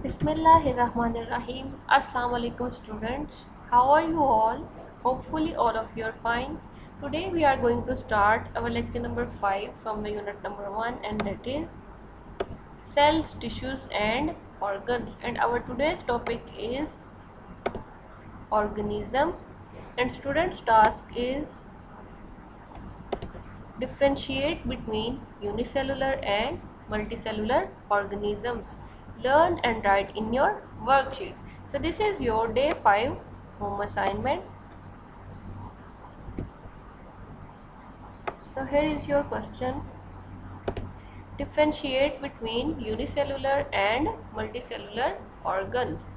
Bismillahirrahmanirrahim. Assalamu alaikum students. How are you all? Hopefully all of you are fine. Today we are going to start our lecture number 5 from the unit number 1, and that is cells, tissues and organs. And our today's topic is organism, and students task is differentiate between unicellular and multicellular organisms. Learn and write in your worksheet. So this is your day 5 home assignment. So here is your question. Differentiate between unicellular and multicellular organs.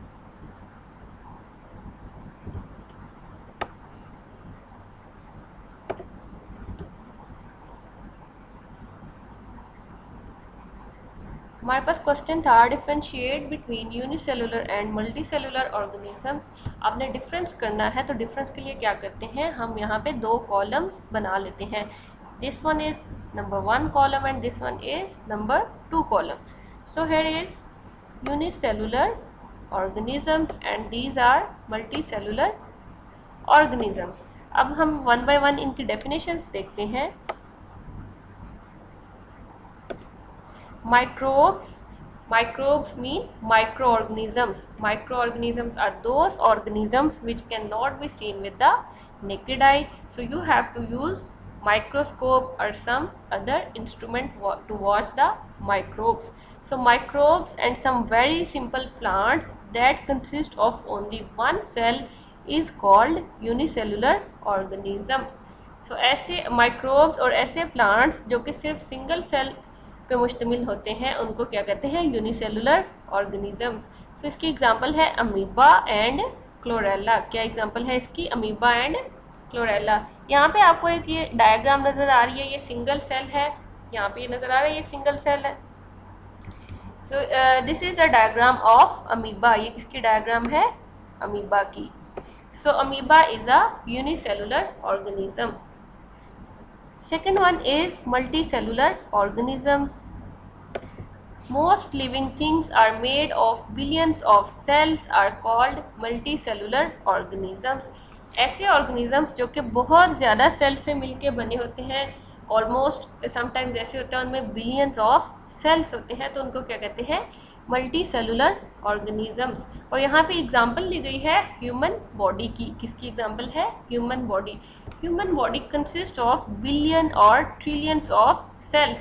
हमारे पास question था differentiate between unicellular and multicellular organisms. आपने difference करना है तो difference के लिए क्या करते हैं, हम यहाँ पे दो कॉलम्स बना लेते हैं. This one is number 1 column and this one is number 2 column. So here is unicellular organisms and these are multicellular organisms. अब हम वन बाय वन इनकी डेफिनेशंस देखते हैं. Microbes mean microorganisms. Microorganisms are those organisms which cannot be seen with the naked eye, so you have to use microscope or some other instrument to watch the microbes. So microbes and some very simple plants that consist of only one cell is called unicellular organism. So ऐसे microbes और ऐसे plants जो कि सिर्फ single cell पे मुश्तमिल होते हैं उनको क्या कहते हैं, यूनिसेलुलर ऑर्गेनिजम्स. सो इसकी एग्जांपल है अमीबा एंड क्लोरेला. क्या एग्जांपल है इसकी, अमीबा एंड क्लोरेला. यहाँ पे आपको एक ये डायग्राम नज़र आ रही है, ये सिंगल सेल है. यहाँ पे ये नज़र आ रहा है, ये सिंगल सेल है. So this is the diagram of amoeba. ये किसकी डायग्राम है, अमीबा की. So amoeba is a unicellular organism. Second one is multicellular organisms. Most living things are made of billions of cells are called multicellular organisms. ऐसे organisms जो कि बहुत ज़्यादा cell से मिलके बने होते हैं, ऑलमोस्ट समटाइम्स ऐसे होते हैं उनमें बिलियंस ऑफ सेल्स होते हैं, तो उनको क्या कहते हैं, मल्टीसेलुलर ऑर्गेनिजम्स. और यहाँ पे एग्जांपल दी गई है ह्यूमन बॉडी की. किसकी एग्जांपल है, human body. Human body consist of billion और ट्रिलियंस ऑफ सेल्स.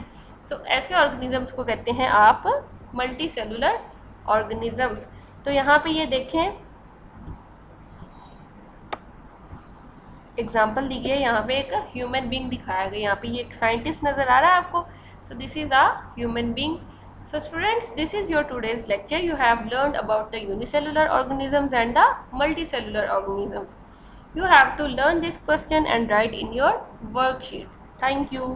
सो ऐसे ऑर्गेनिजम्स को कहते हैं आप मल्टीसेलुलर ऑर्गेनिजम्स. तो यहाँ पे ये देखें एग्जांपल दी गई है. यहाँ पे एक ह्यूमन बीइंग दिखाया गया. यहाँ पे ये एक साइंटिस्ट नज़र आ रहा है आपको. So this is a human being. So students, this is your today's lecture. You have learned about the unicellular organisms and the multicellular organisms. You have to learn this question and write in your worksheet. Thank you.